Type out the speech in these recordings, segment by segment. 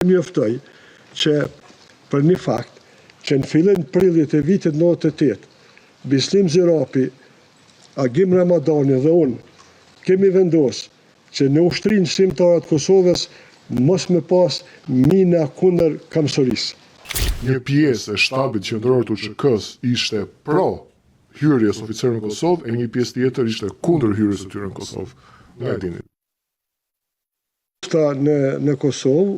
Njoftoj që për një fakt që në fillim prillit e vitit 98, Bislim Zirapi, Agim Ramadani dhe unë kemi vendosur që në ushtrinë shqiptare të Kosovës mos me pas mina kundër kamësorisë. Një pjesë e shtabit qendror të UÇK-s ishte pro hyrjes oficerëve në Kosovë e një pjesë tjetër ishte kundër hyrjes së tyre në Kosovë. Nga e dini? Në Kosovë,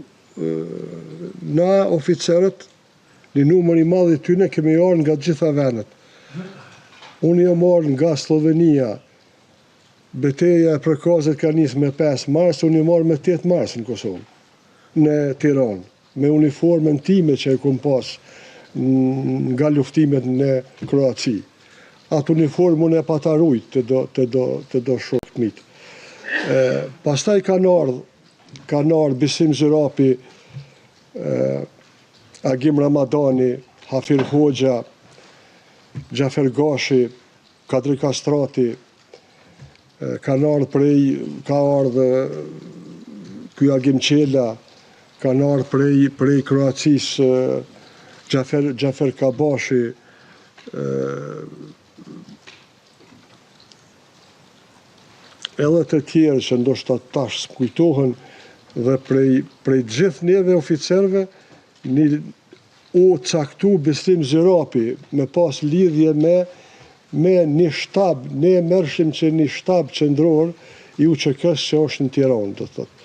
na oficerët, një numër i madh i tyre kemi marrë nga të gjitha vendet. Unë jam marrë nga Slovenia, betejë e Prekazit ka nisë me 5 mars, unë jam marrë me 8 mars në Kosovë, në Tiranë, me uniformën time që e kom pas nga luftimet në Kroaci. Atë uniformë unë e patarujt të do shokët mitë. Pastaj kanë ardhur Bislim Zirapi, Agim Ramadani, Hafir Hoxha, Gjafer Gashi, Kadri Kastrati, ka ardhur ky Agim Qela, kanë ardhur prej Kroacisë Gjafer Kabashi, edhe të tjerë që ndoshta tash s'kujtohen, dhe prej gjithë neve oficerëve u caktu Bislim Zirapi me pas lidhje me një shtab, ne merrshim që një shtab qendror i UÇK-s që është në Tiranë, do thotë.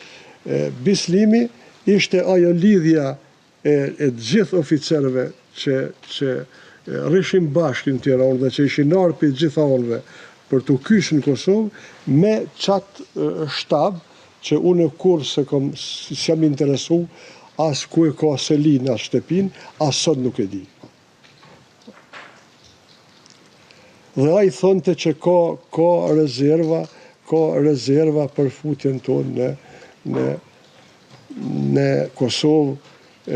Bislimi ishte ajo lidhja e të gjithë oficerëve që rrishim bashkë në Tiranë dhe që ishin ardhur për gjitha anëve për të kyçur në Kosovë me qatë shtab që unë kur s'jam interesu as ku e ka selin as shtëpin, as sot nuk e di. Dhe ai thonte që ka rezerva për futjen tonë në Kosovë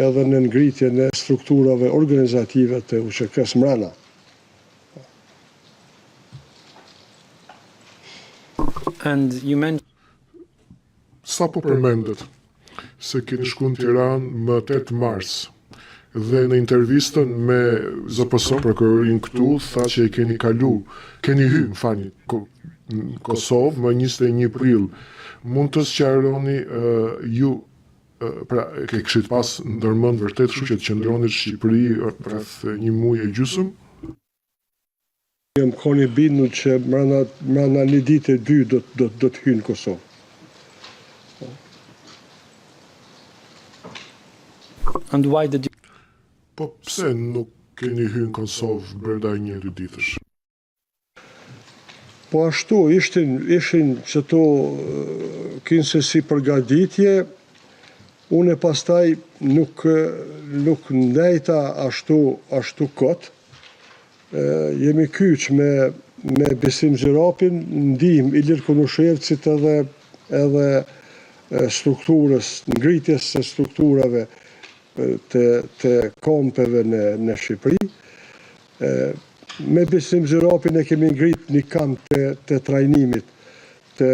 edhe në ngritjen e strukturave organizative të UÇK-s mbrana. And you mentioned Sa po përmendet se keni shku në Tiranë më 8 mars dhe në intervistën me ZPS prokurorin këtu tha që keni hyrë në Kosovë më 21 prill. Mund të sqaroni ju pra ke kishit pas ndërmend vërtet kështu që të qëndroni në Shqipëri rreth një muaj e gjysmë? Jam koni bindur që mbrana një ditë e dy do të hyj në Kosovë. And why did you... Po pse nuk keni hyrë në Kosovë brenda 1-2 ditësh? Po ashtu, ishin qëto kinse si përgatitje, unë pastaj nuk ndajta ashtu kot. Jemi kyç me Bislim Zirapin, ndihmë Ilir Kunushevcit edhe strukturës, ngritjes së strukturave të kompeve në Shqipëri. Me Bislim Zirapin e kemi ngrit një kamp të trajnimit të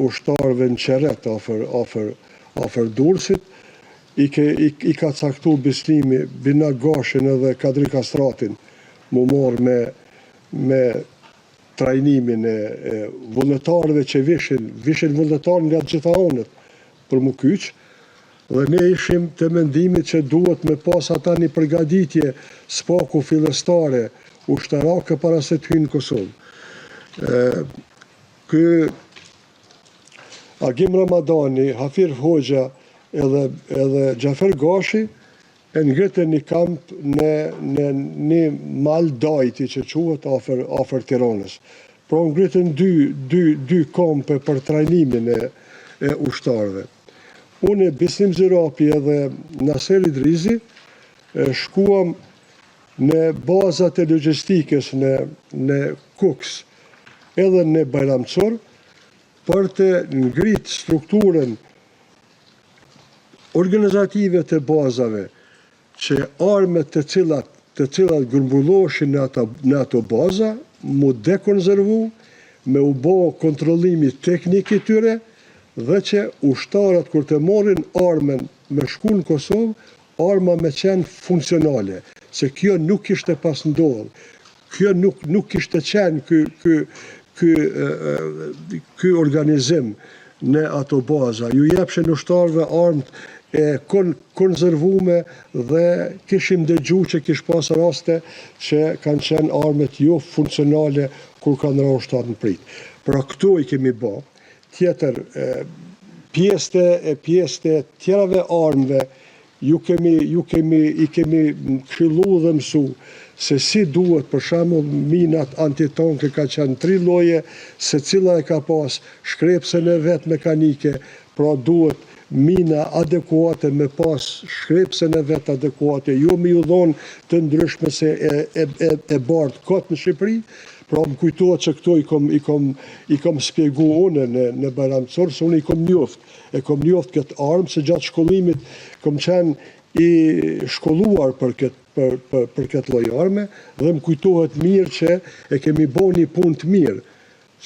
ushtarëve në Qeret, afër Durrësit. I ka caktu Bislimi Bina Gashin edhe Kadri Kastratin mu morë me trajnimin e vullnetarëve që vishin vullnetarë nga gjitha anët për mu kyç. Dhe ne ishim të mendimit që duhet me pas ata një përgatitje spaku fillestare ushtarake para se të hyjnë në Kosovë. Ky Agim Ramadani, Hafir Hoxha edhe Gjafer Gashi e ngritën një kamp në një mal dajti që quhet afër Tiranës. Pra ngritën dy kampe për trajnimin e ushtarëve. Unë, Bislim Zirapi edhe Naser Idrizi shkuam në bazat e logjistikës në Kuks edhe në Bajramçor për të ngrit strukturën organizative të bazave që armet të cilat grumbulloheshin në ato baza mu dekonzervu, me u bë kontrollimi teknik i tyre, dhe që ushtarët kur të morrin armën me shku në Kosovë, arma me qenë funksionale, se kjo nuk ishte pas ndodhë, kjo nuk ishte qenë ky organizim në ato baza. Ju jepshin ushtarëve armët e konzervume dhe kishim dëgju që kish pas raste që kanë qenë armët jo funksionale kur kanë ra ushtarë në prit. Pra këto i kemi ba. Tjetër, pjesë tjerave armëve, i kemi këshillu dhe mësu se si duhet, për shembull, minat antitanke ka qenë 3 lloje, se cila e ka pas shkrepsën e vet mekanike, pra duhet mina adekuate me pas shkrepsën e vet adekuate, jo me ju dhonë të ndryshme se e bardh kot në Shqipëri. Pra më kujtohet që këto i kom spjegu une në Bajramcor, se unë i kom njoft. E kom njoft këtë armë, se gjatë shkollimit kom qenë i shkolluar për këtë lloj arme, dhe më kujtohet mirë që e kemi bo një punë të mirë,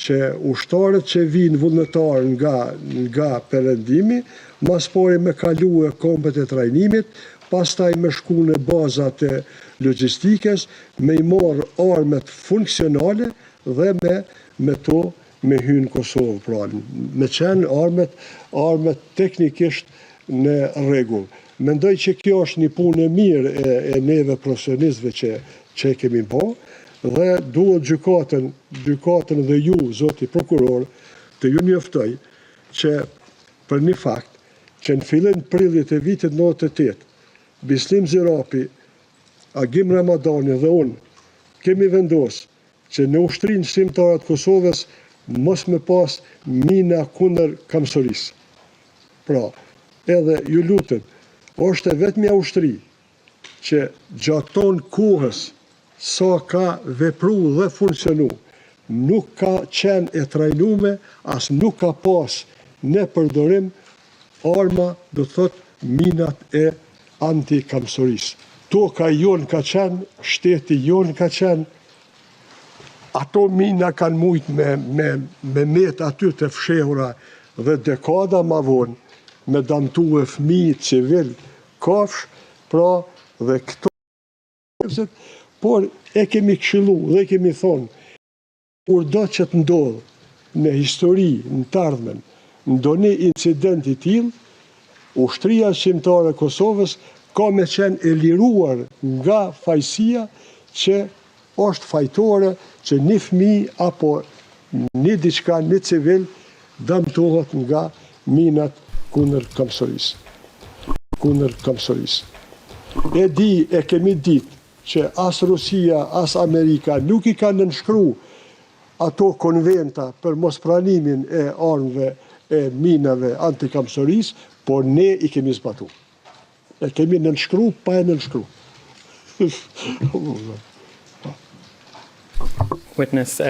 që ushtarët që vinë vullnetar nga perëndimi, mas pari me kalu e kombet e trajnimit, pastaj me shku në bazat e logjistikës, me i marë armet funksionale dhe me to me hynë Kosovë. Pra, me qenë armet teknikisht në rregull. Mendoj që kjo është një punë e mirë e neve profesionistëve që e kemi bo, dhe duhet gjykatën dhe ju, zoti prokuror, të ju njoftoj që për një fakt që në fillim prillit e vitit 98, Bislim Zirapi, Agim Ramadani dhe unë kemi vendosur që në ushtrinë shtimtare të Kosovës mos me pas mina kundër kamësorisë. Pra, edhe ju lutem, është e vetmja ushtri që gjaton kohës sa ka vepru dhe funksionu, nuk ka qenë e trajnume, as nuk ka pas në përdorim arma, do thot, minat e antikamësorisë. Toka jonë ka qenë, shteti jonë ka qenë, ato mina kanë mujt me met aty të fshehura dhe dekada ma vonë, me damtu e fëmijë civil kafsh, pra dhe këto, por e kemi këshillu dhe kemi thonë, kur do që të ndodhë në histori, në të ardhmen, ndonjë incident i tillë, ushtria shqiptare e Kosovës ka me qenë e liruar nga fajësia që është fajtore që një fëmijë apo një diçka, një civil dëmtohet nga minat kundër kamësorisë. E kemi ditë që as Rusia, as Amerika nuk i kanë nënshkru ato konventa për mospranimin e armëve e minave antikamësorisë, por ne i kemi zbatu. E kemi nënshkru, pa e nënshkru. Witness